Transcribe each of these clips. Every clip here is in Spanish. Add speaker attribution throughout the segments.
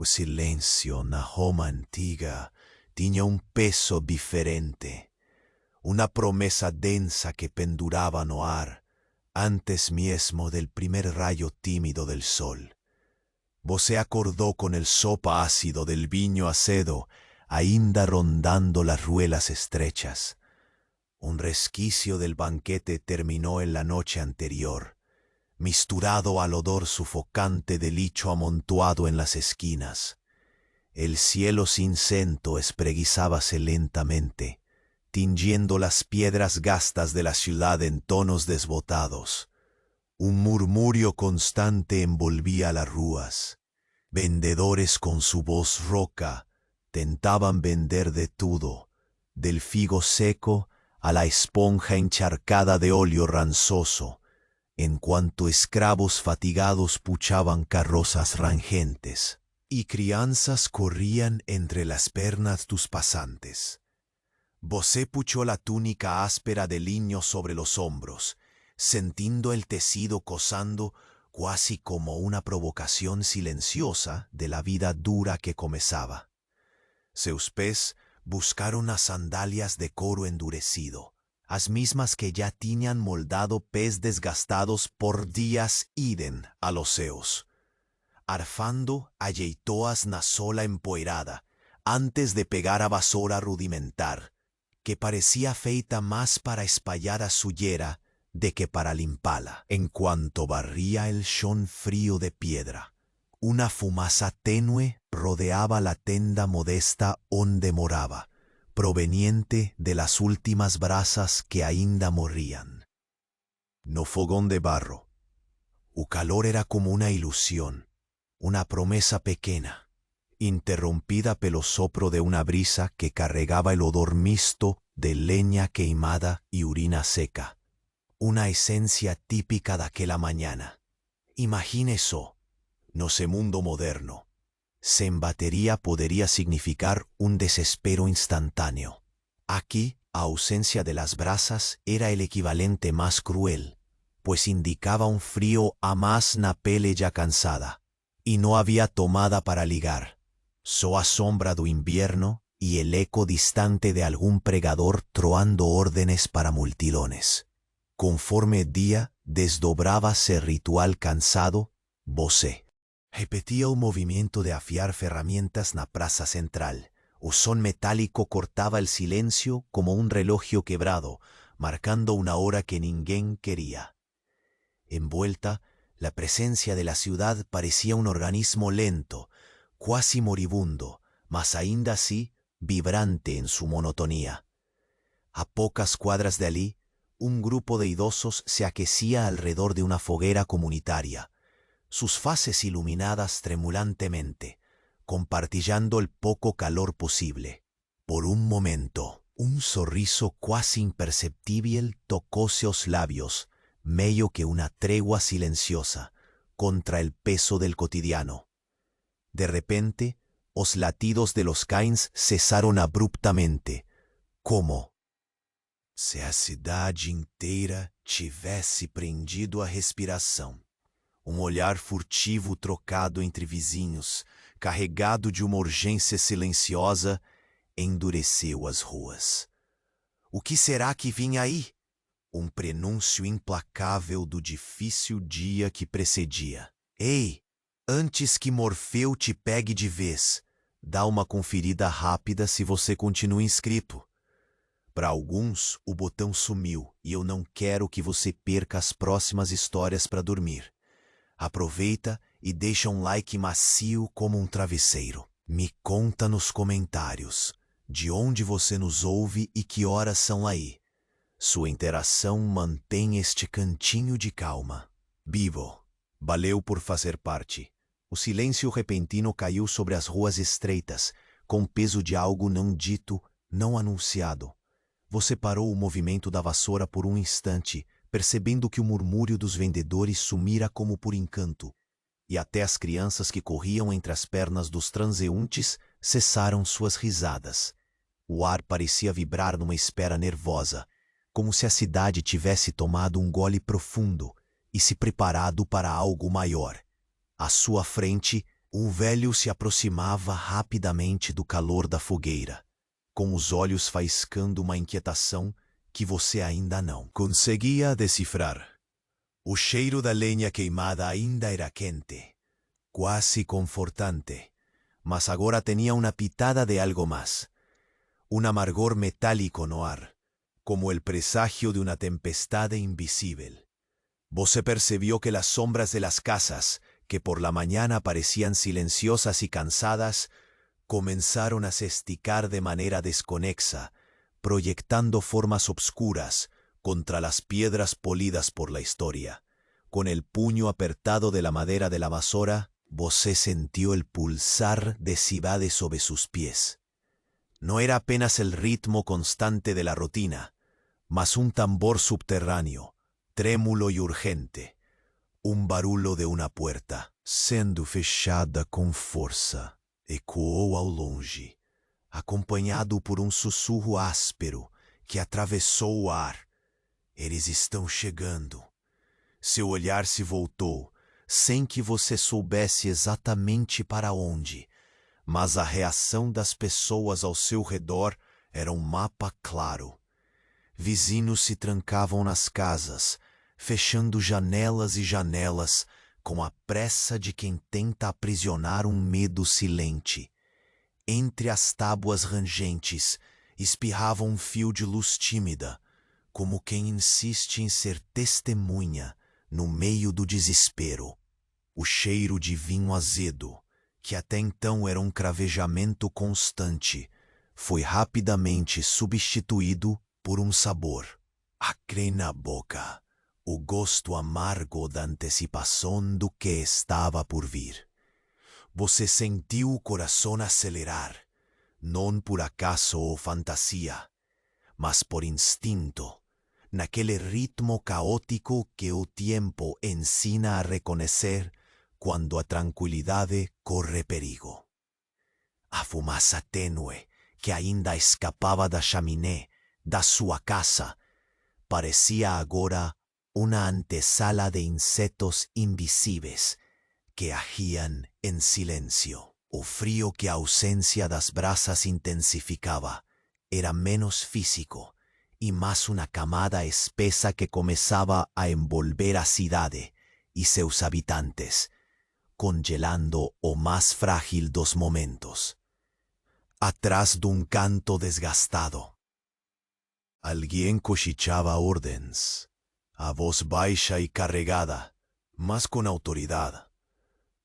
Speaker 1: silêncio na Roma antiga tinha peso diferente, uma promessa densa que pendurava no ar antes mesmo del primer rayo tímido del sol. Você acordou com el sopa ácido del vinho acedo, ainda rondando las ruelas estrechas. Un resquicio del banquete terminó en la noche anterior, misturado al odor sufocante del licho amontoado en las esquinas. El cielo cincento espreguizábase lentamente, tingiendo las piedras gastas de la ciudad en tonos desbotados. Un murmurio constante envolvía las rúas. Vendedores con su voz roca tentaban vender de todo, del figo seco a la esponja encharcada de óleo ranzoso, en cuanto escravos fatigados puchaban carrozas rangentes, y crianzas corrían entre las pernas tus pasantes. Você puchó la túnica áspera de liño sobre los hombros, sentindo el tecido cosando cuasi como una provocación silenciosa de la vida dura que comenzaba. Seus pés buscaron las sandalias de coro endurecido, as mismas que ya tenían moldado pés desgastados por días iden a los seus. Arfando ajeitóas na sola empoeirada, antes de pegar a vasora rudimentar, que parecía feita más para espallar a suyera de que para limpala. En cuanto barría el chón frío de piedra, una fumaza tenue rodeaba la tenda modesta onde moraba, proveniente de las últimas brasas que ainda morrían. No fogón de barro, o calor era como una ilusión, una promesa pequeña, interrumpida pelo sopro de una brisa que carregaba el odor mixto de leña queimada y urina seca, una esencia típica daquela mañana. Imagine eso, no sé mundo moderno. Sem batería podría significar un desespero instantáneo. Aquí, a ausencia de las brasas era el equivalente más cruel, pues indicaba un frío a más na pele ya cansada, y no había tomada para ligar, só a sombra do invierno y el eco distante de algún pregador troando órdenes para multilones. Conforme el día desdobrábase ritual cansado, você repetía un movimiento de afiar ferramentas na praza central. O son metálico cortaba el silencio como un relojio quebrado, marcando una hora que ninguém quería. Envuelta, la presencia de la ciudad parecía un organismo lento, cuasi moribundo, mas ainda así vibrante en su monotonía. A pocas cuadras de allí, un grupo de idosos se aquecía alrededor de una foguera comunitaria, sus faces iluminadas tremulantemente, compartillando el poco calor posible. Por un momento, un sorriso cuasi imperceptible tocóse os labios, medio que una tregua silenciosa contra el peso del cotidiano. De repente, os latidos de los cães cesaron abruptamente, como se a cidade inteira tivesse prendido a respiração. Olhar furtivo trocado entre vizinhos, carregado de uma urgência silenciosa, endureceu as ruas. O que será que vinha aí? Prenúncio implacável do difícil dia que precedia. Ei, antes que Morfeu te pegue de vez, dá uma conferida rápida se você continua inscrito. Para alguns, o botão sumiu e eu não quero que você perca as próximas histórias para dormir. Aproveita e deixa um like macio como um travesseiro. Me conta nos comentários de onde você nos ouve e que horas são aí. Sua interação mantém este cantinho de calma. Vivo, valeu por fazer parte. O silêncio repentino caiu sobre as ruas estreitas, com peso de algo não dito, não anunciado. Você parou o movimento da vassoura por um instante, percebendo que o murmúrio dos vendedores sumira como por encanto, e até as crianças que corriam entre as pernas dos transeuntes cessaram suas risadas. O ar parecia vibrar numa espera nervosa, como se a cidade tivesse tomado um gole profundo e se preparado para algo maior. À sua frente, O velho se aproximava rapidamente do calor da fogueira, com os olhos faiscando uma inquietação que você ainda não conseguia decifrar. O cheiro da lenha queimada ainda era quente, quase confortante, mas agora tinha uma pitada de algo mais, um amargor metálico no ar, como el presagio de una tempestad invisible. Você percibió que las sombras de las casas, que por la mañana parecían silenciosas y cansadas, comenzaron a se esticar de manera desconexa, proyectando formas obscuras contra las piedras polidas por la historia. Con el puño apertado de la madera de la vasora, você sintió el pulsar de ciudades sobre sus pies. No era apenas el ritmo constante de la rutina, mas un tambor subterráneo, trémulo y urgente, un barulho de una puerta, sendo fechada com força, ecoou ao longe, acompanhado por um sussurro áspero que atravessou o ar. Eles estão chegando. Seu olhar se voltou, sem que você soubesse exatamente para onde, mas a reação das pessoas ao seu redor era um mapa claro. Vizinhos se trancavam nas casas, fechando janelas e janelas, com a pressa de quem tenta aprisionar um medo silente. Entre as tábuas rangentes, espirrava um fio de luz tímida, como quem insiste em ser testemunha no meio do desespero. O cheiro de vinho azedo, que até então era um cravejamento constante, foi rapidamente substituído por um sabor acre na boca, o gosto amargo da antecipação do que estava por vir. Você sentiu o coração acelerar, não por acaso ou fantasia, mas por instinto, naquele ritmo caótico que o tempo ensina a reconhecer quando a tranquilidade corre perigo. A fumaça tênue que ainda escapava da chaminé da sua casa parecia agora uma antesala de insetos invisíveis que agiam em silêncio. O frio que a ausência das brasas intensificava era menos físico e mais uma camada espessa que começava a envolver a cidade e seus habitantes, congelando o mais frágil dos momentos. Atrás de um canto desgastado, alguém cochichava ordens, a voz baixa e carregada, mas com autoridade.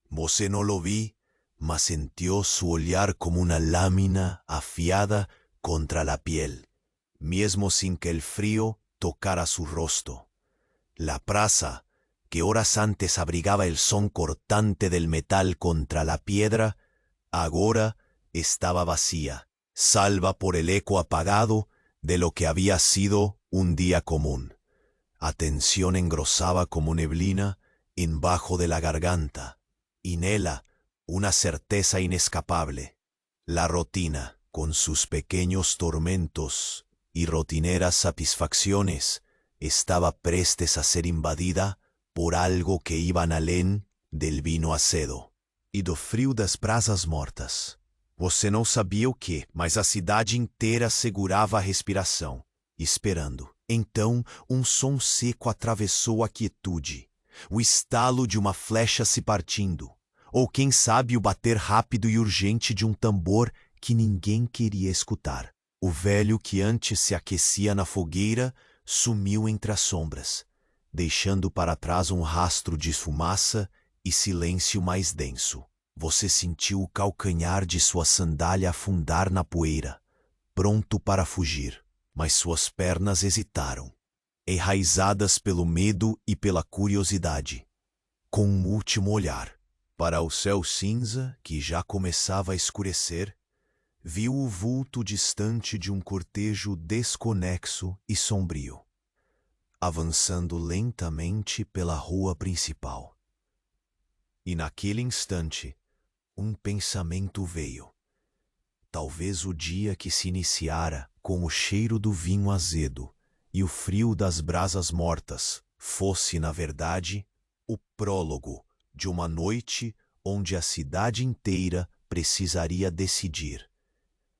Speaker 1: Você não lo vi, mas sentiu su olhar como uma lâmina afiada contra la piel, mesmo sin que el frío tocara su rostro. La praza, que horas antes abrigaba el son cortante del metal contra la piedra, agora estaba vacía, salva por el eco apagado de lo que había sido un día común. A tensión engrosaba como neblina embajo de la garganta, y nela una certeza inescapable. La rutina, con sus pequeños tormentos y rutineras satisfacciones, estaba prestes a ser invadida por algo que iba além del vino acedo e do frio das brasas mortas. Você não sabia o que, mas a cidade inteira segurava a respiração, esperando. Então, um som seco atravessou a quietude, o estalo de uma flecha se partindo, ou quem sabe o bater rápido e urgente de um tambor que ninguém queria escutar. O velho que antes se aquecia na fogueira sumiu entre as sombras, deixando para trás um rastro de fumaça e silêncio mais denso. Você sentiu o calcanhar de sua sandália afundar na poeira, pronto para fugir, mas suas pernas hesitaram, enraizadas pelo medo e pela curiosidade. Com um último olhar para o céu cinza que já começava a escurecer, viu o vulto distante de um cortejo desconexo e sombrio, avançando lentamente pela rua principal. E naquele instante, um pensamento veio. Talvez o dia que se iniciara com o cheiro do vinho azedo e o frio das brasas mortas fosse, na verdade, o prólogo de uma noite onde a cidade inteira precisaria decidir: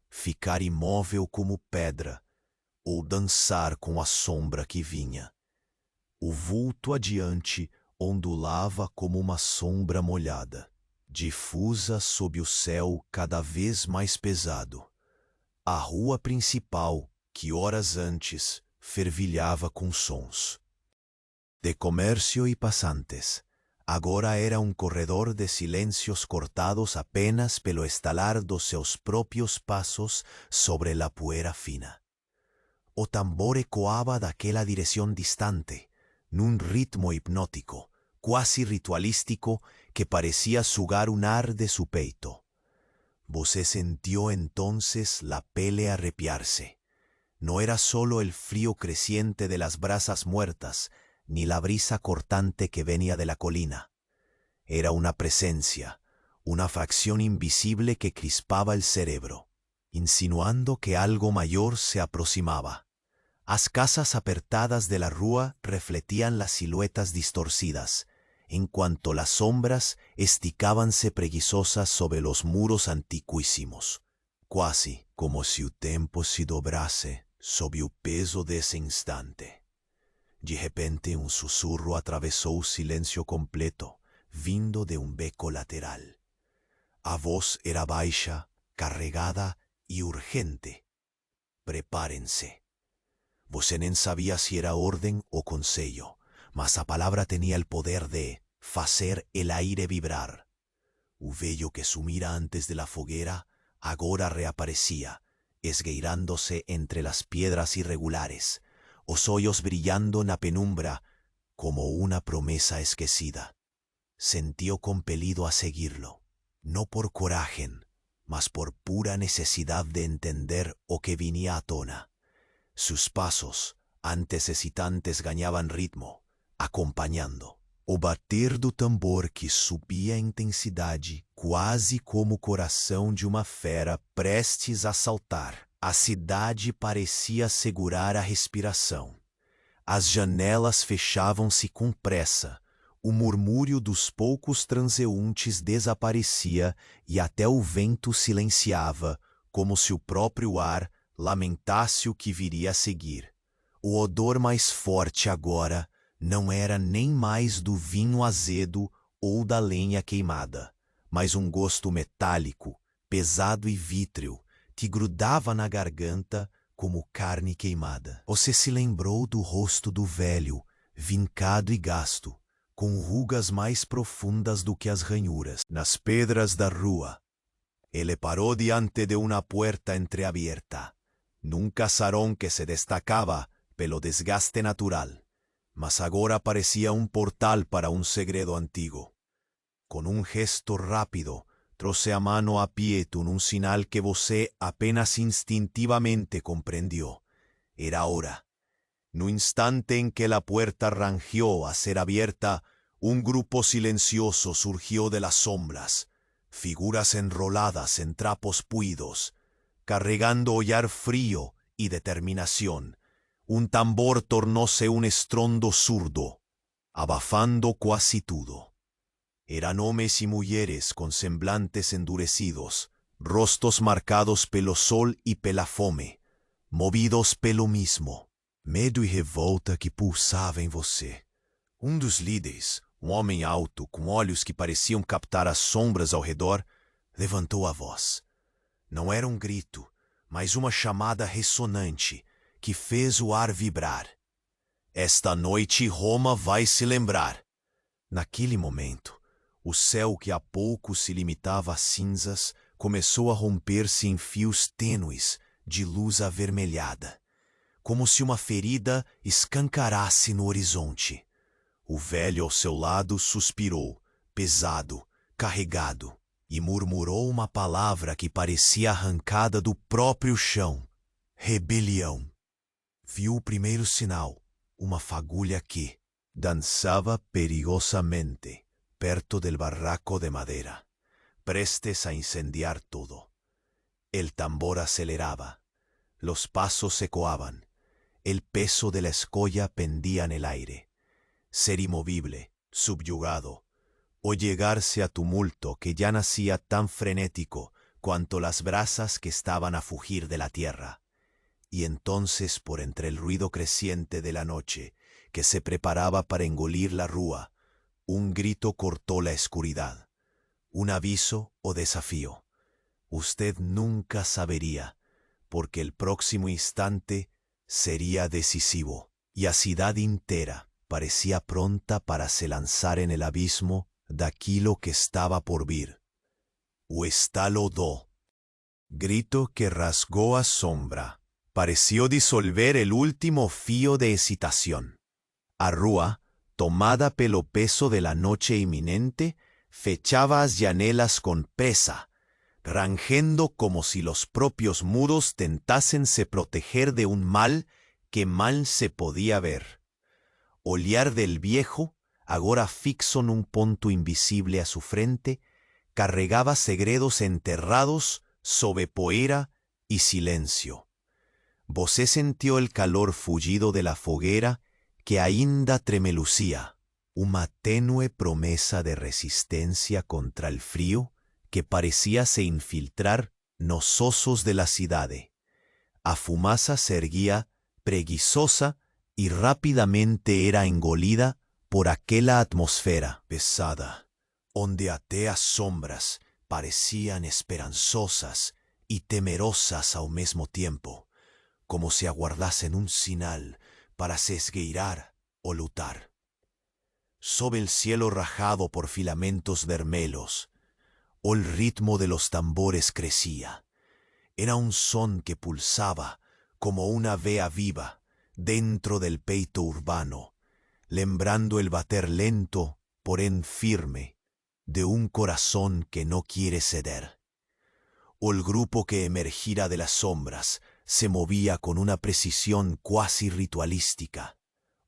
Speaker 1: ficar imóvel como pedra ou dançar com a sombra que vinha. O vulto adiante ondulava como uma sombra molhada, difusa sob o céu cada vez mais pesado. A rua principal, que horas antes fervilhava com sons de comércio e passantes, agora era um corredor de silêncios cortados apenas pelo estalar dos seus próprios passos sobre la poeira fina. O tambor ecoava daquela direção distante, num ritmo hipnótico, quase ritualístico, que parecía sugar un ar de su peito. Você sintió entonces la pele arrepiarse. No era solo el frío creciente de las brasas muertas, ni la brisa cortante que venía de la colina. Era una presencia, una fracción invisible que crispaba el cerebro, insinuando que algo mayor se aproximaba. As casas apertadas de la rúa refletían las siluetas distorcidas, en cuanto las sombras esticábanse preguiçosas sobre los muros antiquísimos, quasi como si o tempo se dobrase sob o peso desse instante. De repente um sussurro atravessou o silêncio completo, vindo de um beco lateral. A voz era baixa, carregada e urgente. Prepárense. Você nem sabia se era ordem ou conselho, mas a palavra tinha o poder de fazer el aire vibrar. O velho que sumira antes de la fogueira agora reaparecia, esgueirándose entre las piedras irregulares, os olhos brillando na penumbra como una promesa esquecida. Sentiu compelido a seguirlo, no por coraje, mas por pura necesidad de entender o que venía a tona. Sus pasos, antes hesitantes, ganhavam ritmo, acompanhando o bater do tambor que subia em intensidade, quase como o coração de uma fera prestes a saltar. A cidade parecia segurar a respiração. As janelas fechavam-se com pressa, o murmúrio dos poucos transeuntes desaparecia e até o vento silenciava, como se o próprio ar lamentasse o que viria a seguir. O odor mais forte agora não era nem mais do vinho azedo ou da lenha queimada, mas um gosto metálico, pesado e vítreo, que grudava na garganta como carne queimada. Você se lembrou do rosto do velho, vincado e gasto, com rugas mais profundas do que as ranhuras, nas pedras da rua. Ele parou diante de uma puerta entreabierta, num casarão que se destacava pelo desgaste natural, mas agora parecia um portal para um segredo antigo. Com um gesto rápido, trouxe a mano a Pietro num sinal que você apenas instintivamente compreendió. Era hora. No instante en que la puerta rangió a ser abierta, un grupo silencioso surgió de las sombras, figuras enroladas en trapos puidos, cargando ollar frío y determinación. Un tambor tornóse un estrondo zurdo, abafando quasi tudo. Eran hombres y mujeres con semblantes endurecidos, rostros marcados pelo sol y pela fome, movidos pelo mismo. Medo e revolta que pulsava em você. Um dos líderes, um homem alto, com olhos que pareciam captar as sombras ao redor, levantou a voz. Não era um grito, mas uma chamada ressonante que fez o ar vibrar. Esta noite Roma vai se lembrar. Naquele momento, o céu que há pouco se limitava a cinzas começou a romper-se em fios tênues de luz avermelhada, como se uma ferida escancarasse no horizonte. O velho ao seu lado suspirou, pesado, carregado, e murmurou uma palavra que parecia arrancada do próprio chão: rebelião. Viu o primeiro sinal, uma fagulha que dançava perigosamente perto del barraco de madera, prestes a incendiar todo. El tambor aceleraba, los pasos ecoaban, el peso de la escolla pendía en el aire. Ser inmovible, subyugado, o llegarse a tumulto que ya nacía tan frenético cuanto las brasas que estaban a fugir de la tierra. Y entonces, por entre el ruido creciente de la noche, que se preparaba para engolir la rúa, un grito cortó la oscuridad, un aviso o desafío. Usted nunca sabería, porque el próximo instante sería decisivo, y la ciudad entera parecía pronta para se lanzar en el abismo daquilo que estaba por vir. O estalo do grito que rasgó a sombra, pareció disolver el último fío de excitación. A rúa, tomada pelo peso de la noche inminente, fechaba as llanelas con presa, rangendo como si los propios muros tentasen se proteger de un mal que mal se podía ver. Olhar del viejo, agora fixo nun punto invisible a su frente, carregaba segredos enterrados sobre poeira y silencio. Você sintió el calor fullido de la foguera que ainda tremelucía, una tenue promesa de resistencia contra el frío que parecía se infiltrar nos osos de la cidade. A fumaza se erguía preguiçosa y rápidamente era engolida por aquella atmósfera pesada, onde até as sombras parecían esperanzosas y temerosas al mismo tiempo, como si aguardasen un sinal para se esgueirar o lutar. Sobre el cielo rajado por filamentos vermelos, el ritmo de los tambores crecía. Era un son que pulsaba como una vea viva dentro del peito urbano, lembrando el bater lento, por en firme, de un corazón que no quiere ceder. El grupo que emergiera de las sombras se movía con una precisión cuasi ritualística,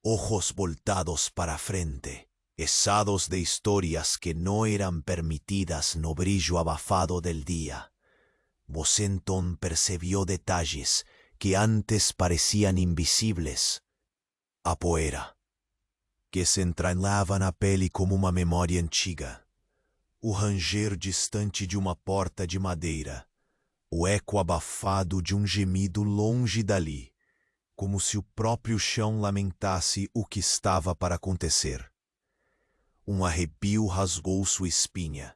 Speaker 1: ojos voltados para frente, esados de historias que no eran permitidas no brillo abafado del día. Bosenton percibió detalles que antes parecían invisibles. A poeira, que se entranhavam na pele como uma memória antiga. O ranger distante de uma porta de madeira. O eco abafado de um gemido longe dali, como se o próprio chão lamentasse o que estava para acontecer. Um arrepio rasgou sua espinha.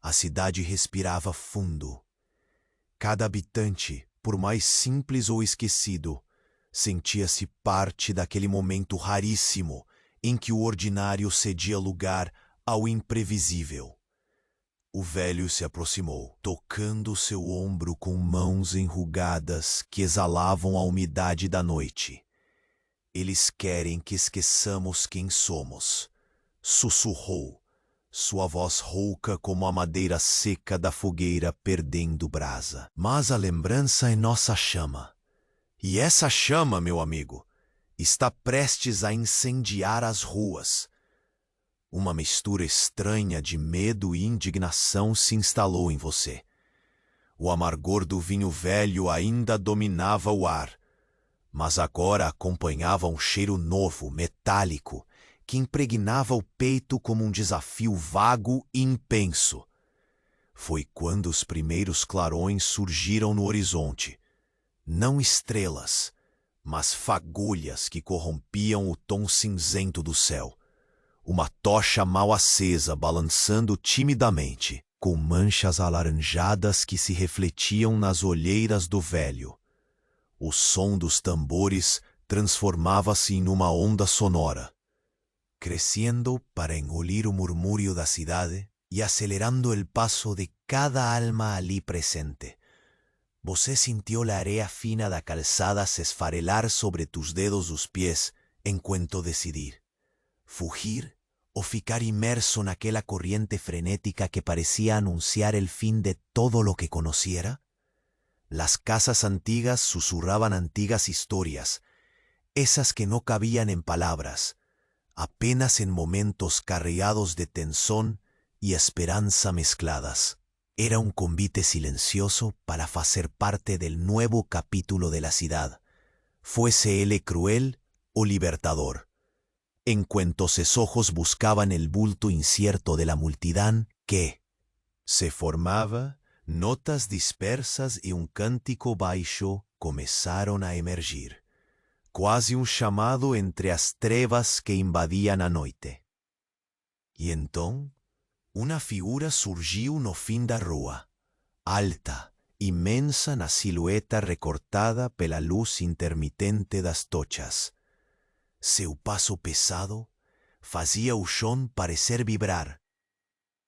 Speaker 1: A cidade respirava fundo. Cada habitante, por mais simples ou esquecido, sentia-se parte daquele momento raríssimo em que o ordinário cedia lugar ao imprevisível. O velho se aproximou, tocando seu ombro com mãos enrugadas que exalavam a umidade da noite. Eles querem que esqueçamos quem somos, sussurrou, sua voz rouca como a madeira seca da fogueira perdendo brasa. Mas a lembrança é nossa chama. E essa chama, meu amigo, está prestes a incendiar as ruas. Uma mistura estranha de medo e indignação se instalou em você. O amargor do vinho velho ainda dominava o ar, mas agora acompanhava um cheiro novo, metálico, que impregnava o peito como um desafio vago e impenso. Foi quando os primeiros clarões surgiram no horizonte. Não estrelas, mas fagulhas que corrompiam o tom cinzento do céu. Uma tocha mal acesa balançando timidamente, com manchas alaranjadas que se refletiam nas olheiras do velho. O som dos tambores transformava-se em uma onda sonora, creciendo para engolir o murmúrio da cidade e acelerando el paso de cada alma ali presente. Você sintió la areia fina da calzada se esfarelar sobre tus dedos dos pies enquanto decidir, fugir o ficar inmerso naquela corriente frenética que parecía anunciar el fin de todo lo que conociera. Las casas antiguas susurraban antiguas historias, esas que no cabían en palabras, apenas en momentos carreados de tensión y esperanza mezcladas. Era un convite silencioso para hacer parte del nuevo capítulo de la ciudad, fuese él cruel o libertador. en cuanto sus ojos buscaban el bulto incierto de la multidão que se formaba, notas dispersas y un cántico baixo comenzaron a emergir, quase un chamado entre as trevas que invadían a noite. Y então, una figura surgiu no fim da rua, alta, imensa na silueta recortada pela luz intermitente das tochas. Seu paso pesado fazia o chão parecer vibrar,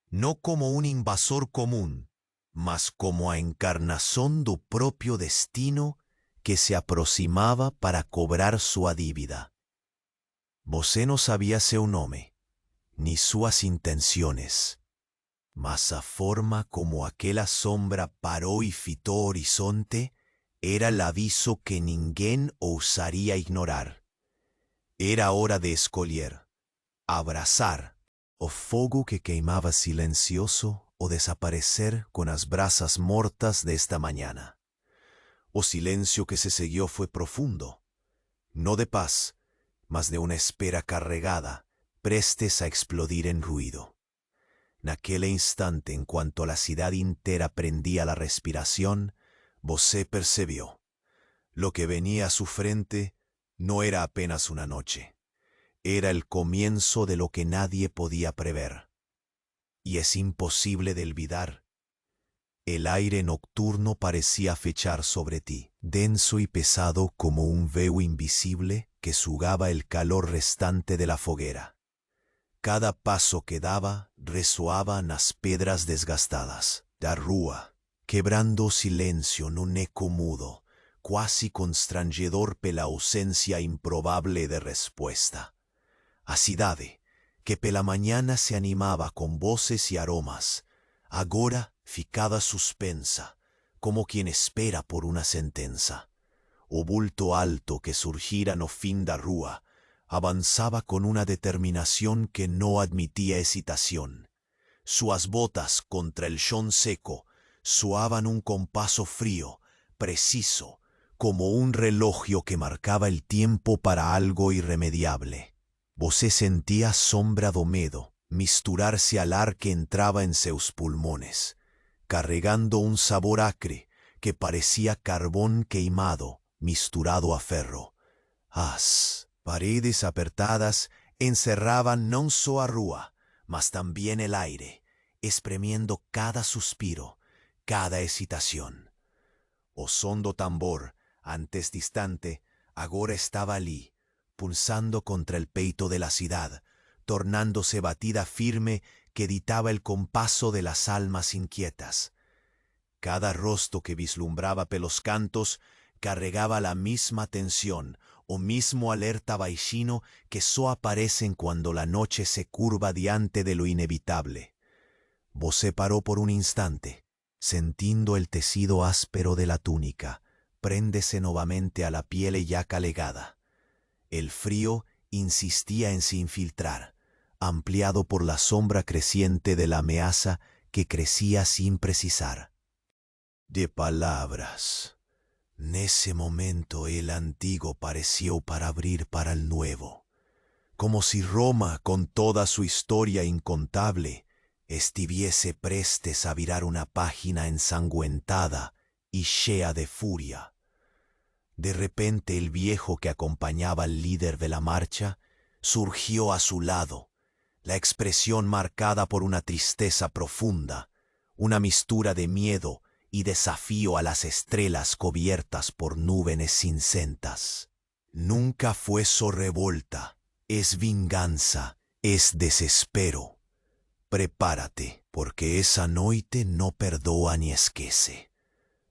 Speaker 1: no como un invasor común, mas como a encarnación do propio destino que se aproximaba para cobrar sua dívida. Você no sabía seu nome, ni suas intenciones, mas a forma como aquella sombra paró y fitó horizonte era el aviso que ninguém ousaría ignorar. Era hora de escolher, abrazar o fogo que queimaba silencioso o desaparecer con las brasas mortas de esta mañana. O silencio que se siguió fue profundo, no de paz, mas de una espera carregada, prestes a explodir en ruido. Naquele instante, en cuanto la ciudad entera prendía la respiración, você percibió. Lo que venía a su frente no era apenas una noche. Era el comienzo de lo que nadie podía prever. Y es imposible de olvidar. El aire nocturno parecía fechar sobre ti, denso y pesado como un velo invisible que sugaba el calor restante de la foguera. Cada paso que daba resoaba nas pedras desgastadas da rua, quebrando silencio nun eco mudo, quasi constrangedor pela ausencia improbable de respuesta. A cidade, que pela mañana se animaba con voces y aromas, agora ficada suspensa, como quien espera por una sentença. O bulto alto que surgira no fin da rua avanzaba con una determinación que no admitía hesitación. Suas botas contra el chão seco soaban un compaso frío, preciso, como un relojio que marcaba el tiempo para algo irremediable. Você sentía a sombra do medo misturar-se al ar que entraba en seus pulmones, carregando un sabor acre que parecía carbón queimado misturado a ferro. As paredes apertadas encerraban non só a rúa, mas también el aire, espremiendo cada suspiro, cada excitación. O son do tambor, antes distante, agora estaba allí, pulsando contra el peito de la ciudad, tornándose batida firme que dictaba el compaso de las almas inquietas. Cada rostro que vislumbraba pelos cantos carregaba la misma tensión, o mismo alerta baixino que só aparecen cuando la noche se curva diante de lo inevitable. Você paró por un instante, sintiendo el tecido áspero de la túnica, préndese nuevamente a la piel ya calegada. El frío insistía en se infiltrar, ampliado por la sombra creciente de la amenaza que crecía sin precisar. De palabras. Nesse momento el antiguo pareció para abrir para el nuevo, como si Roma, con toda su historia incontable, estuviese prestes a virar una página ensangüentada y llena de furia. De repente el viejo que acompañaba al líder de la marcha surgió a su lado, la expresión marcada por una tristeza profunda, una mistura de miedo y desafío a las estrellas cubiertas por nubes incentas. Nunca fue so revolta, es venganza, es desespero. Prepárate, porque esa noite no perdoa ni esquece.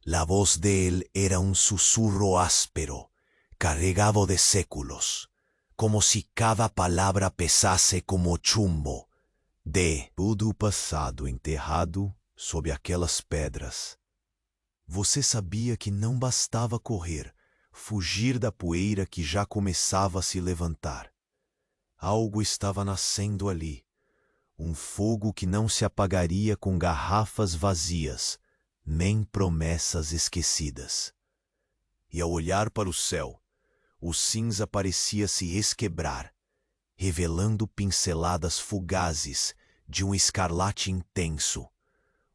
Speaker 1: La voz de él era un susurro áspero, cargado de séculos, como si cada palabra pesase como chumbo, de tudo o passado enterrado sob aquelas pedras. Você sabia que não bastava correr, fugir da poeira que já começava a se levantar. Algo estava nascendo ali, um fogo que não se apagaria com garrafas vazias, nem promessas esquecidas. E ao olhar para o céu, o cinza parecia se resquebrar, revelando pinceladas fugazes de um escarlate intenso,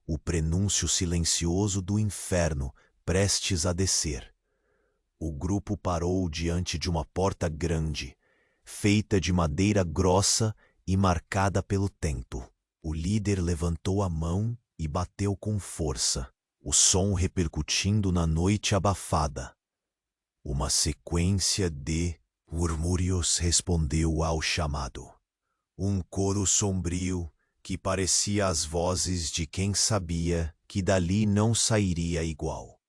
Speaker 1: o prenúncio silencioso do inferno prestes a descer. O grupo parou diante de uma porta grande, feita de madeira grossa e marcada pelo tempo. O líder levantou a mão e bateu com força, o som repercutindo na noite abafada. Uma sequência de murmúrios respondeu ao chamado. Um coro sombrio que parecia as vozes de quem sabia que dali não sairia igual.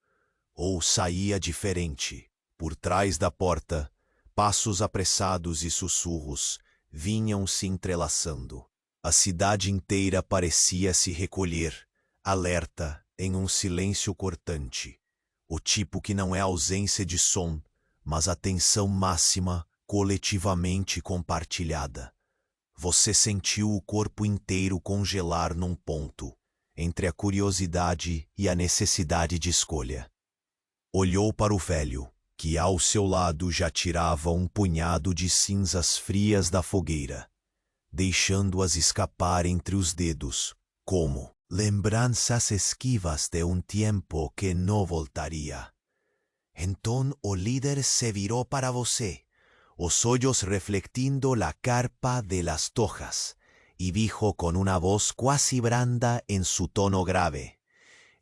Speaker 1: Ou saía diferente. Por trás da porta, passos apressados e sussurros vinham se entrelaçando. A cidade inteira parecia se recolher, alerta, em um silêncio cortante. O tipo que não é ausência de som, mas atenção máxima, coletivamente compartilhada. Você sentiu o corpo inteiro congelar num ponto, entre a curiosidade e a necessidade de escolha. Olhou para o velho, que ao seu lado já tirava um punhado de cinzas frias da fogueira, deixando-as escapar entre os dedos, como lembranças esquivas de um tempo que não voltaria. Então o líder se virou para você, os olhos reflectindo la carpa de las tojas, y dijo con una voz quasi branda en su tono grave: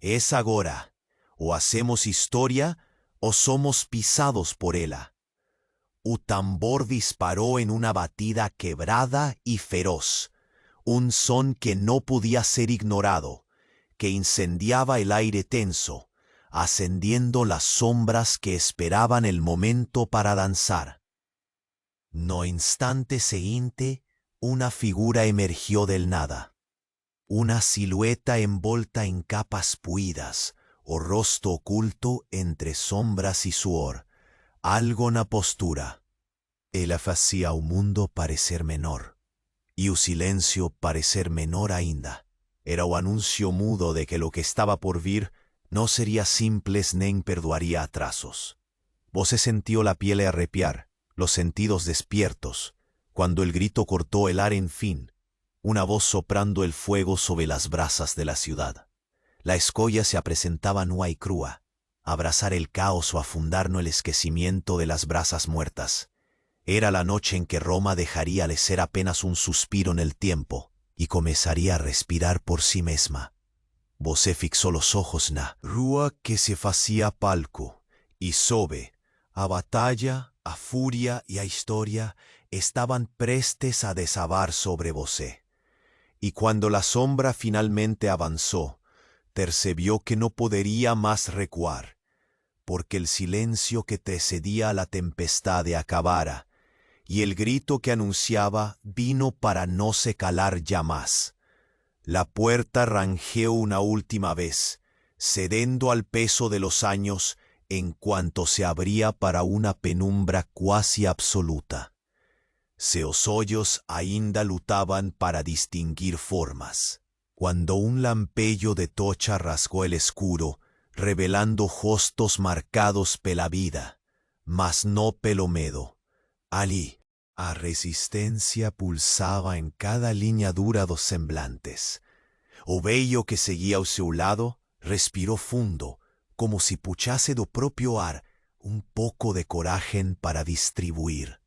Speaker 1: «Es agora. O hacemos historia o somos pisados por ella». O tambor disparó en una batida quebrada y feroz, un son que no podía ser ignorado, que incendiaba el aire tenso, ascendiendo las sombras que esperaban el momento para danzar. No instante siguiente, una figura emergió del nada. Una silueta envolta en capas puidas, o rostro oculto entre sombras y suor, algo na postura. Ela fazia o mundo parecer menor, e o silêncio parecer menor ainda. Era o anuncio mudo de que lo que estaba por vir no sería simples nem perdoaría atrasos. Você sentiu la piel arrepiar, los sentidos despiertos, cuando el grito cortó el aire en fin, una voz soprando el fuego sobre las brasas de la ciudad. La escolla se apresentaba nua y crua, a abrazar el caos o a afundar no el esquecimiento de las brasas muertas. Era la noche en que Roma dejaría de ser apenas un suspiro en el tiempo y comenzaría a respirar por sí misma. Você fixó los ojos na rúa que se facía palco, y sobe, a batalla, a furia y a historia estaban prestes a desabar sobre você. Y cuando la sombra finalmente avanzó, percibió que no podría más recuar, porque el silencio que precedía a la tempestad acabara, y el grito que anunciaba vino para no se calar ya más. La puerta rangeó una última vez, cediendo al peso de los años en cuanto se abría para una penumbra cuasi absoluta. Seus olhos ainda lutaban para distinguir formas, cuando un lampejo de tocha rasgó el escuro, revelando rostros marcados pela vida, mas no pelo medo. Ali, a resistencia pulsaba en cada línea dura dos semblantes. O vello que seguía ao seu lado respiró fundo, como si puchase do propio ar un poco de coraje para distribuir.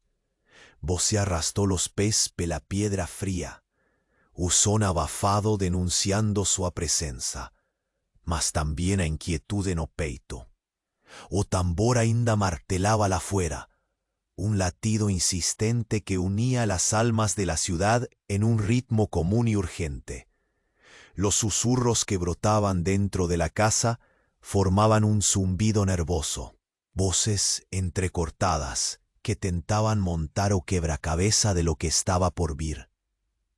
Speaker 1: Você arrastró los pés pela piedra fría, o son abafado denunciando sua presença, mas también a inquietude no peito. O tambor ainda martelaba lá fuera, un latido insistente que unía las almas de la ciudad en un ritmo común y urgente. Los susurros que brotaban dentro de la casa formaban un zumbido nervoso, voces entrecortadas que tentaban montar o quebracabeza de lo que estaba por vir.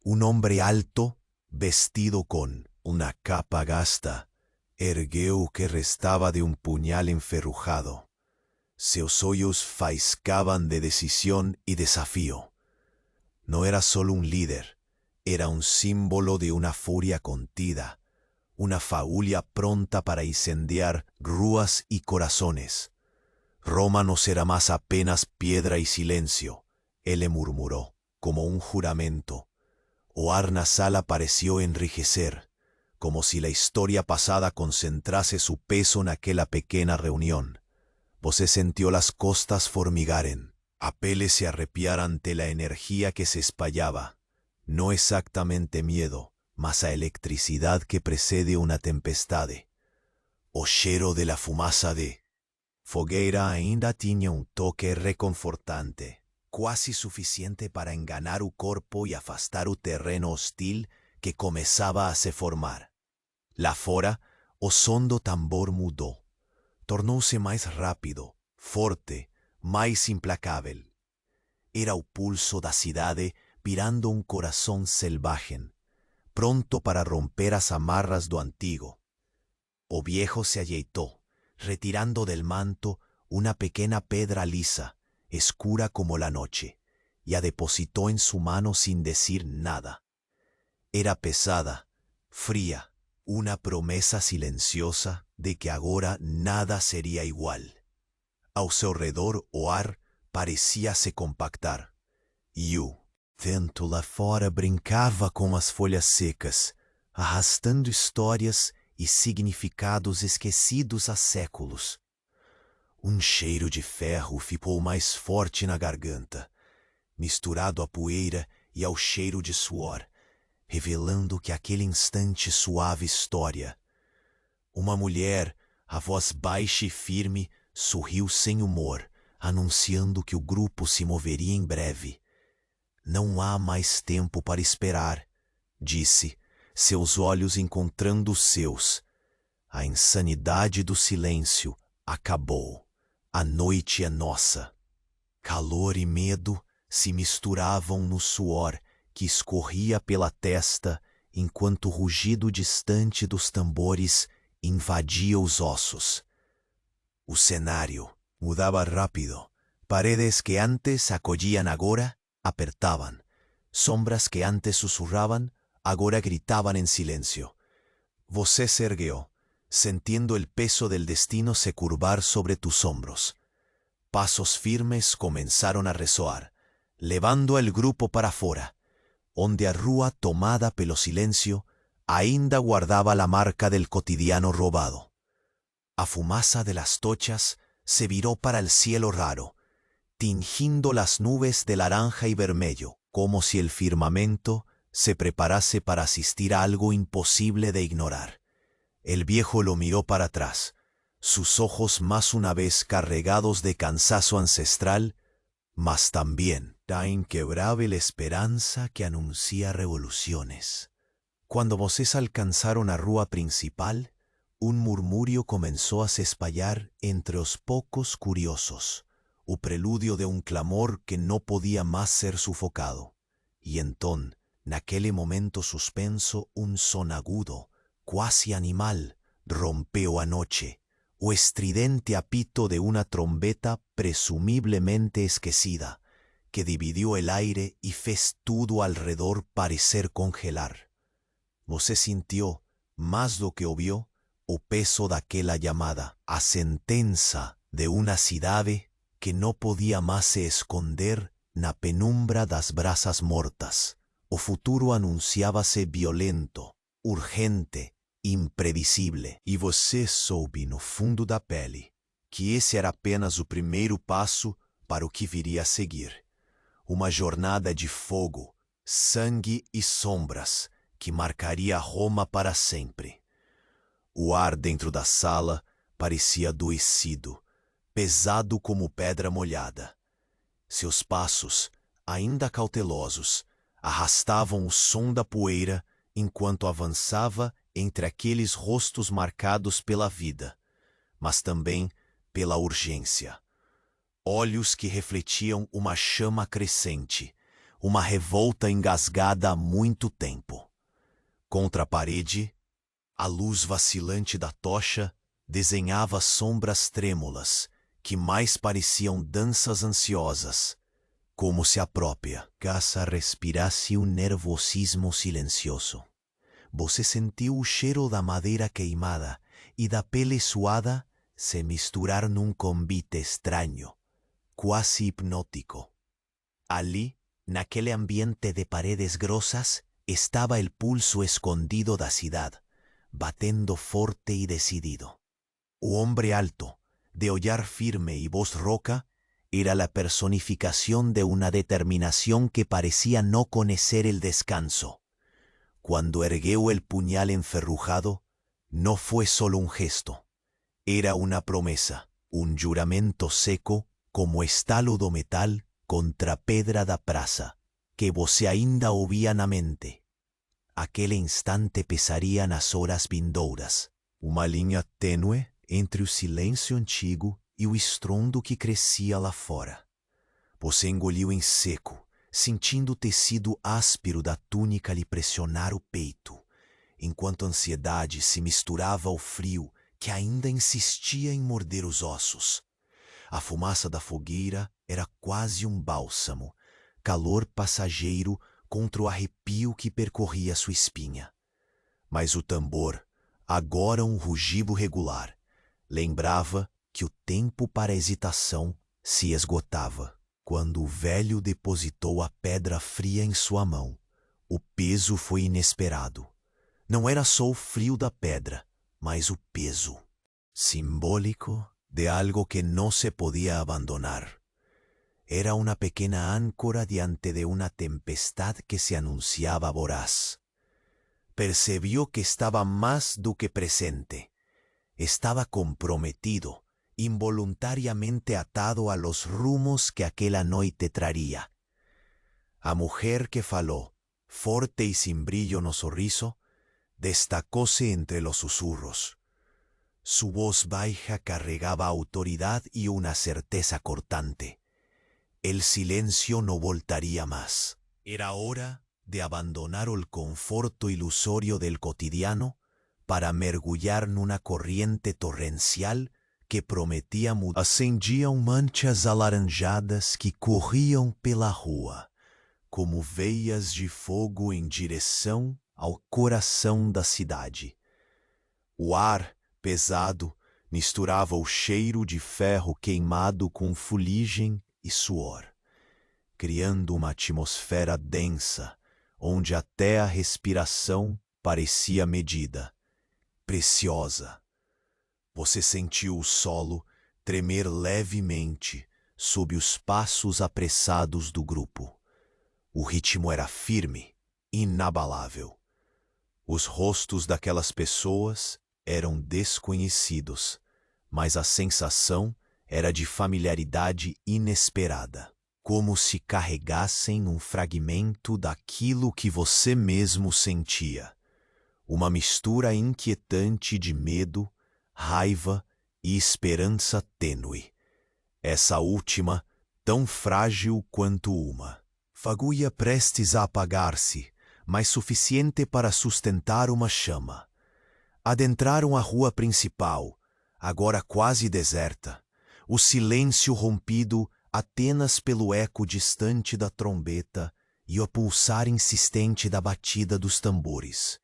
Speaker 1: Un hombre alto, vestido con una capa gasta, ergueu o que restaba de un puñal enferrujado. Seus olhos faiscaban de decisión y desafío. No era solo un líder, era un símbolo de una furia contida, una faulia pronta para incendiar rúas y corazones. Roma no será más apenas piedra y silencio, él le murmuró. como un juramento. O ar na sala pareció enrijecer, como si la historia pasada concentrase su peso naquela pequena reunión. Você sentiu las costas formigaren, a pele se arrepiar ante la energía que se espallaba. No exactamente miedo, mas a electricidad que precede una tempestade. O cheiro de la fumaça de fogueira ainda tinha um toque reconfortante, quase suficiente para enganar o corpo e afastar o terreno hostil que começava a se formar. Lá fora, o som do tambor mudou. Tornou-se mais rápido, forte, mais implacável. Era o pulso da cidade pirando um coração selvagem, pronto para romper as amarras do antigo. O viejo se ajeitou, retirando del manto una pequeña pedra lisa, escura como la noche, y la depositó en su mano sin decir nada. Era pesada, fría, una promesa silenciosa de que agora nada sería igual. Ao seu redor o ar parecia se compactar, e o vento lá fora brincava com as folhas secas, arrastando histórias e significados esquecidos há séculos. Um cheiro de ferro ficou mais forte na garganta, misturado à poeira e ao cheiro de suor, revelando que aquele instante suave história. Uma mulher, a voz baixa e firme, sorriu sem humor, anunciando que o grupo se moveria em breve. Não há mais tempo para esperar, disse, seus olhos encontrando os seus. A insanidade do silêncio acabou. A noite é nossa. Calor e medo se misturavam no suor que escorria pela testa enquanto o rugido distante dos tambores invadia os ossos. O cenário mudava rápido. Paredes que antes acolliam agora apertavam. Sombras que antes sussurravam agora gritavam em silêncio. Você se ergueu, sentindo el peso del destino se curvar sobre tus hombros. Pasos firmes comenzaron a ressoar, levando el grupo para fora, onde a rua tomada pelo silencio ainda guardaba la marca del cotidiano robado. A fumaça de las tochas se viró para el cielo raro, tingiendo las nubes de naranja y vermelho, como si el firmamento se preparase para asistir a algo imposible de ignorar. El viejo lo miró para atrás, sus ojos más una vez cargados de cansazo ancestral, mas también da inquebrable esperanza que anuncia revoluciones. Cuando vocês alcanzaron a rua principal, un murmurio comenzó a se espalhar entre os pocos curiosos, o preludio de un clamor que no podía más ser sufocado. Y entón, naquele momento suspenso, un son agudo, quasi animal, rompeu a noche, o estridente apito de una trombeta presumiblemente esquecida, que dividió el aire y fez tudo alrededor parecer congelar. Você sintió, más do que ouviu, o peso daquela llamada, a sentença de una cidade que no podía más se esconder na penumbra das brasas mortas. O futuro anunciábase violento, urgente, imprevisible, e você soube no fundo da pele que esse era apenas o primeiro passo para o que viria a seguir. Uma jornada de fogo, sangue e sombras que marcaria Roma para sempre. O ar dentro da sala parecia adoecido, pesado como pedra molhada. Seus passos, ainda cautelosos, arrastavam o som da poeira enquanto avançava entre aqueles rostos marcados pela vida, mas também pela urgência. Olhos que refletiam uma chama crescente, uma revolta engasgada há muito tempo. Contra a parede, a luz vacilante da tocha desenhava sombras trêmulas que mais pareciam danças ansiosas, como se a própria casa respirasse um nervosismo silencioso. Você sentiu o cheiro da madeira queimada e da pele suada se misturar num convite estranho, quase hipnótico. Ali, Naquele ambiente de paredes grosas estaba el pulso escondido da cidad, batendo forte y decidido. O hombre alto, de ollar firme y voz roca, era la personificación de una determinación que parecía no conocer el descanso. Cuando ergueu el puñal enferrujado, no fue solo un gesto, era una promesa, un juramento seco como estalo do metal contra pedra da praça, que você ainda ouvia na mente. Aquele instante pesaria nas horas vindouras, uma linha tênue entre o silêncio antigo e o estrondo que crescia lá fora. Você engoliu em seco, sentindo o tecido áspero da túnica lhe pressionar o peito, enquanto a ansiedade se misturava ao frio que ainda insistia em morder os ossos. A fumaça da fogueira era quase um bálsamo, calor passageiro contra o arrepio que percorria sua espinha. Mas o tambor, agora um rugido regular, lembrava que o tempo para a hesitação se esgotava. Quando o velho depositou a pedra fria em sua mão, o peso foi inesperado. Não era só o frio da pedra, mas o peso, simbólico de algo que no se podía abandonar. Era una pequeña áncora diante de una tempestad que se anunciaba voraz. Percibió que estaba más do que presente. Estaba comprometido, involuntariamente atado a los rumos que aquela noite traría. A mujer que faló, forte y sin brillo no sorriso, destacóse entre los susurros. Su voz baja carregaba autoridad y una certeza cortante. El silencio no voltaría más. Era hora de abandonar el conforto ilusorio del cotidiano para mergulhar numa corriente torrencial que prometía mudar. Acendiam manchas alaranjadas que corriam pela rua, como veias de fogo em direção ao coração da cidade. O ar, pesado, misturava o cheiro de ferro queimado com fuligem e suor, criando uma atmosfera densa, onde até a respiração parecia medida, preciosa. Você sentiu o solo tremer levemente sob os passos apressados do grupo. O ritmo era firme, inabalável. Os rostos daquelas pessoas eram desconhecidos, mas a sensação era de familiaridade inesperada, como se carregassem um fragmento daquilo que você mesmo sentia. Uma mistura inquietante de medo, raiva e esperança tênue. Essa última, tão frágil quanto uma. Fagulha prestes a apagar-se, mas suficiente para sustentar uma chama. Adentraram a rua principal, agora quase deserta, o silêncio rompido apenas pelo eco distante da trombeta e o pulsar insistente da batida dos tambores.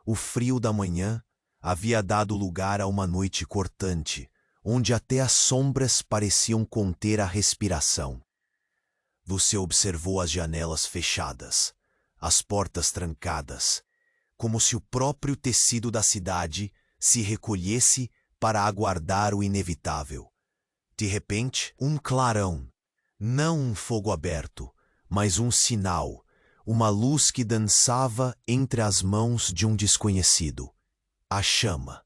Speaker 1: O frio da manhã havia dado lugar a uma noite cortante, onde até as sombras pareciam conter a respiração. Você observou as janelas fechadas, as portas trancadas, como se o próprio tecido da cidade se recolhesse para aguardar o inevitável. De repente, um clarão, não um fogo aberto, mas um sinal, uma luz que dançava entre as mãos de um desconhecido. A chama.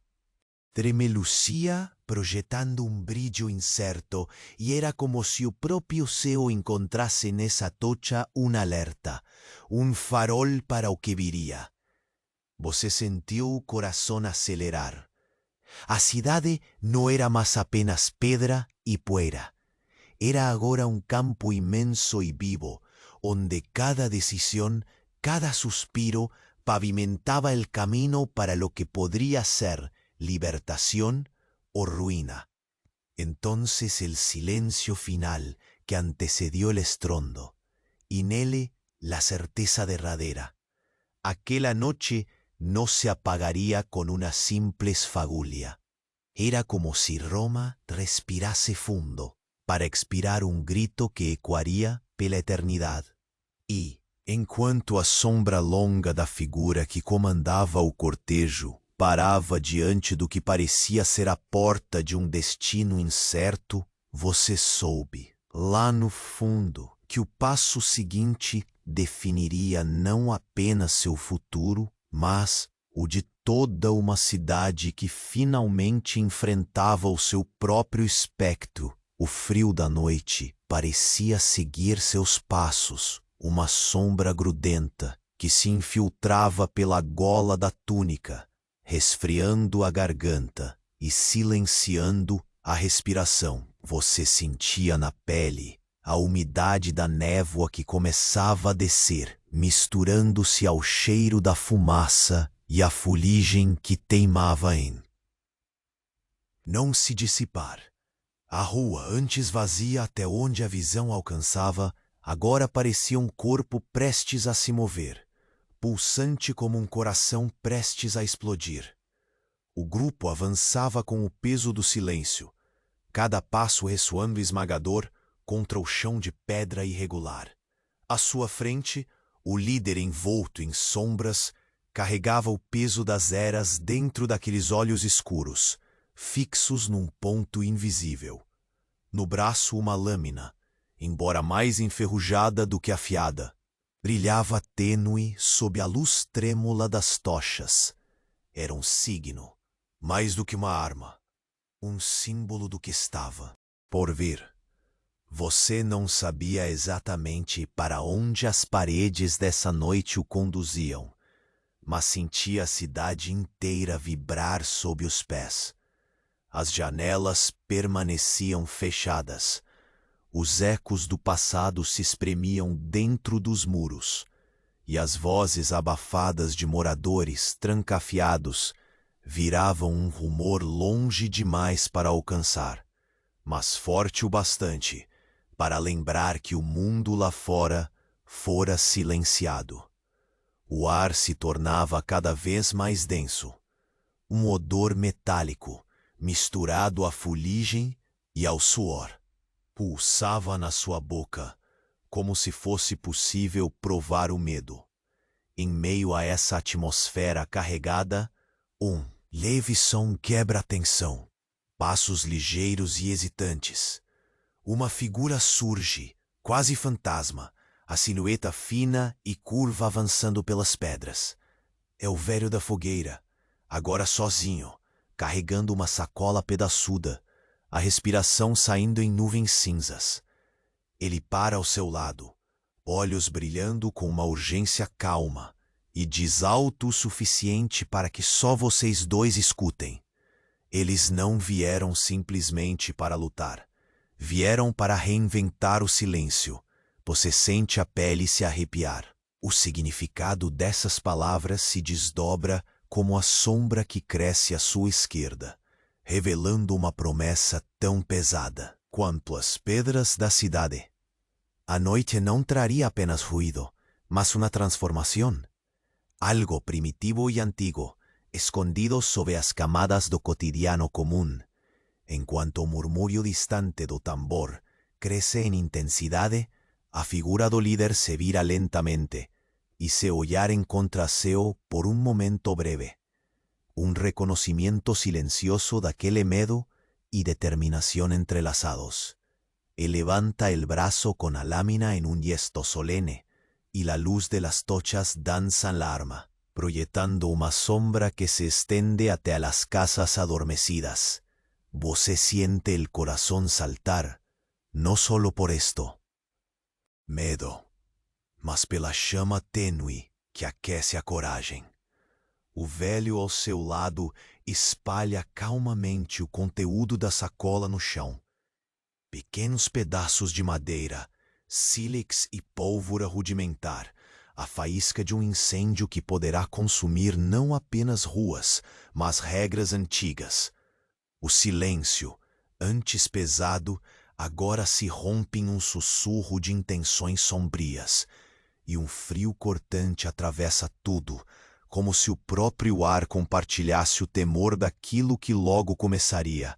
Speaker 1: Tremelucia, projetando um brilho incerto, e era como se o próprio céu encontrasse nessa tocha um alerta, um farol para o que viria. Você sentiu o coração acelerar. A cidade não era mais apenas pedra e poeira. Era agora um campo imenso e vivo, onde cada decisão, cada suspiro, pavimentaba el camino para lo que podría ser libertación o ruina. Entonces el silencio final que antecedió el estrondo, y nele la certeza derradera. Aquella noche no se apagaría con una simple esfagullia. Era como si Roma respirase fundo para expirar un grito que ecoaría pela eternidad. E, enquanto a sombra longa da figura que comandava o cortejo parava diante do que parecia ser a porta de um destino incerto, você soube, lá no fundo, que o passo seguinte definiria não apenas seu futuro, mas o de toda uma cidade que finalmente enfrentava o seu próprio espectro. O frio da noite parecia seguir seus passos, uma sombra grudenta que se infiltrava pela gola da túnica, resfriando a garganta e silenciando a respiração. Você sentia na pele a umidade da névoa que começava a descer, misturando-se ao cheiro da fumaça e à fuligem que teimava em não se dissipar. A rua, antes vazia até onde a visão alcançava, agora parecia um corpo prestes a se mover, pulsante como um coração prestes a explodir. O grupo avançava com o peso do silêncio, cada passo ressoando esmagador contra o chão de pedra irregular. À sua frente, o líder envolto em sombras carregava o peso das eras dentro daqueles olhos escuros, fixos num ponto invisível. No braço uma lâmina, embora mais enferrujada do que afiada, brilhava tênue sob a luz trêmula das tochas. Era um signo, mais do que uma arma, um símbolo do que estava por vir. Você não sabia exatamente para onde as paredes dessa noite o conduziam, mas sentia a cidade inteira vibrar sob os pés. As janelas permaneciam fechadas. Os ecos do passado se espremiam dentro dos muros, e as vozes abafadas de moradores trancafiados viravam um rumor longe demais para alcançar, mas forte o bastante para lembrar que o mundo lá fora fora silenciado. O ar se tornava cada vez mais denso. Um odor metálico, misturado à fuligem e ao suor, pulsava na sua boca, como se fosse possível provar o medo. Em meio a essa atmosfera carregada, um leve som quebra a tensão. Passos ligeiros e hesitantes. Uma figura surge, quase fantasma, a silhueta fina e curva avançando pelas pedras. É o velho da fogueira, agora sozinho, carregando uma sacola pedaçuda, a respiração saindo em nuvens cinzas. Ele para ao seu lado, olhos brilhando com uma urgência calma, e diz alto o suficiente para que só vocês dois escutem. Eles não vieram simplesmente para lutar. Vieram para reinventar o silêncio. Você sente a pele se arrepiar. O significado dessas palavras se desdobra como a sombra que cresce à sua esquerda, revelando uma promessa tão pesada quanto as pedras da cidade. A noite não traria apenas ruído, mas uma transformação. Algo primitivo e antigo, escondido sob as camadas do cotidiano comum. Enquanto o murmúrio distante do tambor cresce em intensidade, a figura do líder se vira lentamente e seu olhar encontra seu por um momento breve. Um reconocimiento silencioso daquele medo y determinación entrelazados. Él levanta el brazo con la lámina en un gesto solene, y la luz de las tochas danza la arma, proyectando una sombra que se extiende hacia las casas adormecidas. Você siente el corazón saltar, no solo por esto, medo, mas pela chama tênue que aquece a coragem. O velho ao seu lado espalha calmamente o conteúdo da sacola no chão. Pequenos pedaços de madeira, sílex e pólvora rudimentar, a faísca de um incêndio que poderá consumir não apenas ruas, mas regras antigas. O silêncio, antes pesado, agora se rompe em um sussurro de intenções sombrias, e um frio cortante atravessa tudo, como se o próprio ar compartilhasse o temor daquilo que logo começaria.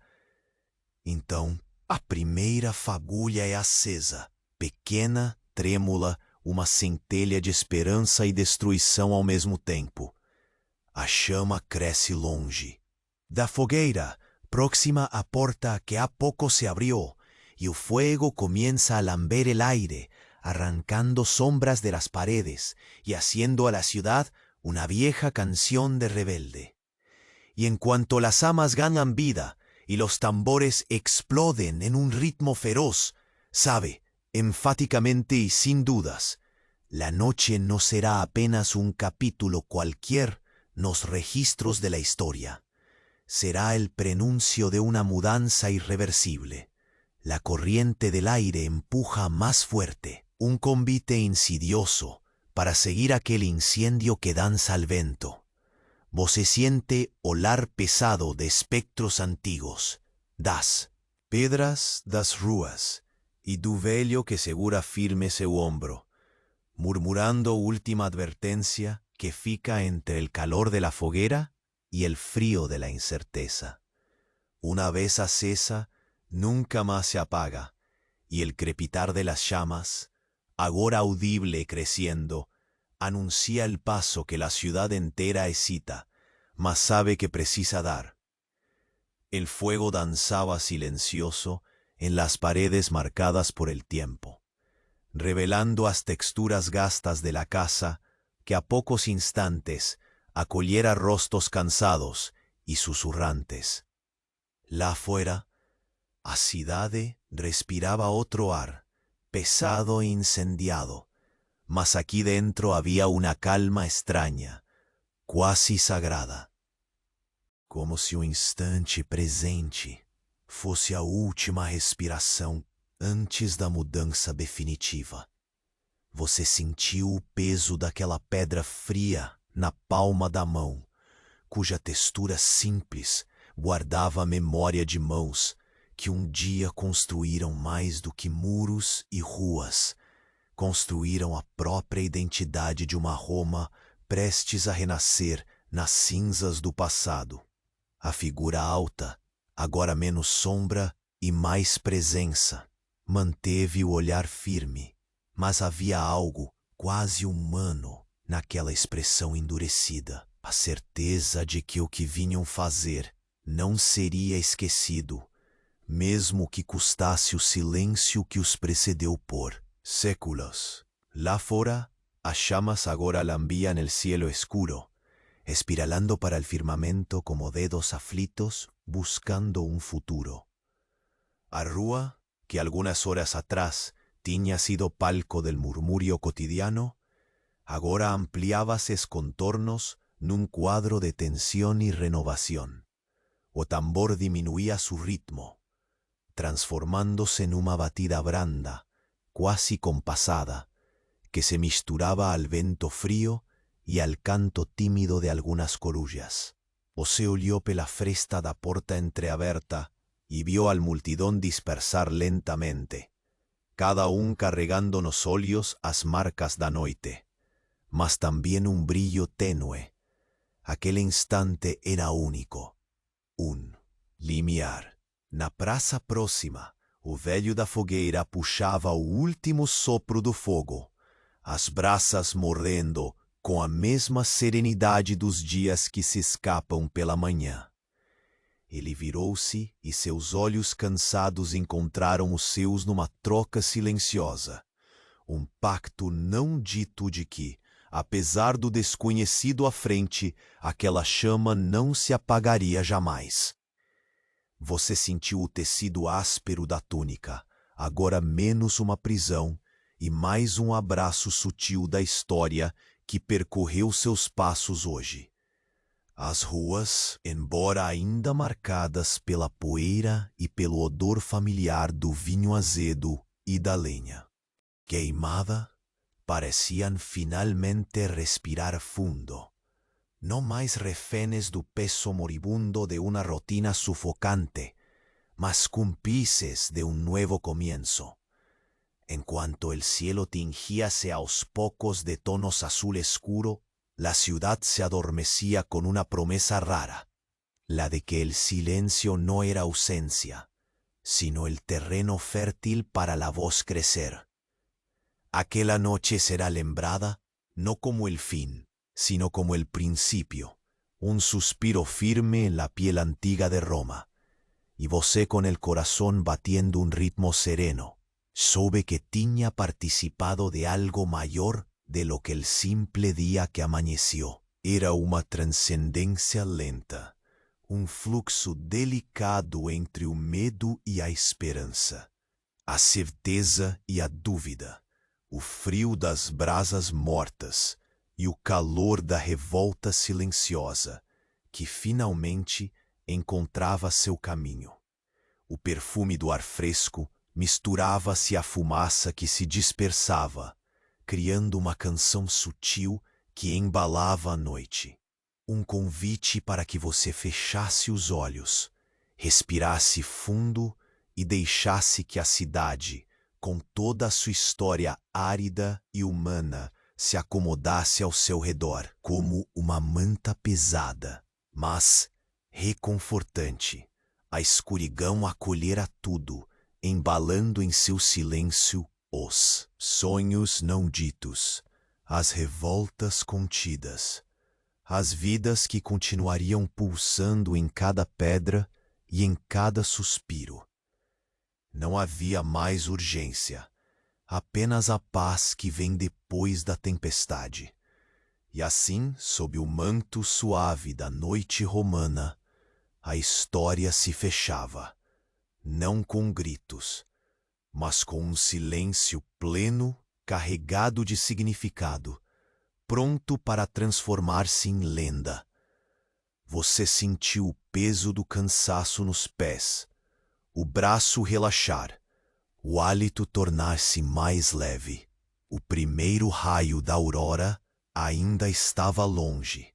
Speaker 1: Então, a primeira fagulha é acesa, pequena, trêmula, uma centelha de esperança e destruição ao mesmo tempo. A chama cresce longe. Da fogueira, próxima à porta que há pouco se abrió, y el fuego comienza a lamber el aire, arrancando sombras de las paredes y haciendo a la ciudad una vieja canción de rebelde. Y en cuanto las llamas ganan vida y los tambores exploden en un ritmo feroz, sabe, enfáticamente y sin dudas, la noche no será apenas un capítulo cualquier en los registros de la historia. Será el prenuncio de una mudanza irreversible. La corriente del aire empuja más fuerte, un convite insidioso para seguir aquel incendio que danza al viento. Vos se siente olar pesado de espectros antiguos, das pedras das ruas y du velho que segura firme su hombro, murmurando última advertencia que fica entre el calor de la foguera y el frío de la incerteza. Una vez acesa, nunca más se apaga, y el crepitar de las llamas, agora audible creciendo, anuncia el paso que la ciudad entera excita, mas sabe que precisa dar. El fuego danzaba silencioso en las paredes marcadas por el tiempo, revelando las texturas gastas de la casa que a pocos instantes acogiera rostros cansados y susurrantes. Lá afuera, a cidade respiraba otro ar, pesado e incendiado, mas aquí dentro había una calma extraña, quase sagrada. Como se o instante presente fosse a última respiração antes da mudança definitiva. Você sentiu o peso daquela pedra fria na palma da mão, cuja textura simples guardava a memória de mãos que dia construíram mais do que muros e ruas, construíram a própria identidade de uma Roma prestes a renascer nas cinzas do passado. A figura alta, agora menos sombra e mais presença, manteve o olhar firme, mas havia algo quase humano naquela expressão endurecida, a certeza de que o que vinham fazer não seria esquecido, mesmo que custasse o silêncio que os precedeu por séculos. Lá fora, as chamas agora lambían el cielo escuro, espiralando para el firmamento como dedos aflitos buscando un futuro. A rúa, que algunas horas atrás tinha sido palco del murmurio cotidiano, agora ampliaba ses contornos num cuadro de tensión y renovación. O tambor diminuía su ritmo, transformándose en una batida branda, quasi compasada, que se misturaba al vento frío y al canto tímido de algunas corullas. O se olió pela fresta da porta entreaberta y vio al multidón dispersar lentamente, cada un carregando nos olhos as marcas da noite, mas también un brillo tenue. Aquel instante era único, un limiar. Na praça próxima, o velho da fogueira puxava o último sopro do fogo, as brasas mordendo com a mesma serenidade dos dias que se escapam pela manhã. Ele virou-se e seus olhos cansados encontraram os seus numa troca silenciosa, um pacto não dito de que, apesar do desconhecido à frente, aquela chama não se apagaria jamais. Você sentiu o tecido áspero da túnica, agora menos uma prisão e mais um abraço sutil da história que percorreu seus passos hoje. As ruas, embora ainda marcadas pela poeira e pelo odor familiar do vinho azedo e da lenha queimada, pareciam finalmente respirar fundo. No mais reféns do peso moribundo de una rotina sufocante, mas cúmplices de un nuevo comienzo. En cuanto el cielo tingíase a los pocos de tonos azul escuro, la ciudad se adormecía con una promesa rara, la de que el silencio no era ausencia, sino el terreno fértil para la voz crecer. Aquella noche será lembrada no como el fin, sino como el principio, un suspiro firme en la piel antigua de Roma. Y você con el corazón batiendo un ritmo sereno, soube que tinha participado de algo mayor de lo que el simple día que amaneció. Era uma transcendência lenta, um fluxo delicado entre o medo e a esperança, a certeza e a dúvida, o frio das brasas mortas e o calor da revolta silenciosa, que finalmente encontrava seu caminho. O perfume do ar fresco misturava-se à fumaça que se dispersava, criando uma canção sutil que embalava a noite. Um convite para que você fechasse os olhos, respirasse fundo e deixasse que a cidade, com toda a sua história árida e humana, se acomodasse ao seu redor como uma manta pesada, mas reconfortante. A escuridão acolhera tudo, embalando em seu silêncio os sonhos não ditos, as revoltas contidas, as vidas que continuariam pulsando em cada pedra e em cada suspiro. Não havia mais urgência, apenas a paz que vem depois da tempestade. E assim, sob o manto suave da noite romana, a história se fechava, não com gritos, mas com um silêncio pleno, carregado de significado, pronto para transformar-se em lenda. Você sentiu o peso do cansaço nos pés, o braço relaxar, o hálito tornar-se mais leve. O primeiro raio da aurora ainda estava longe,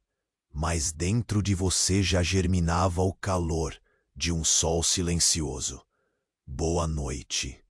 Speaker 1: mas dentro de você já germinava o calor de um sol silencioso. Boa noite.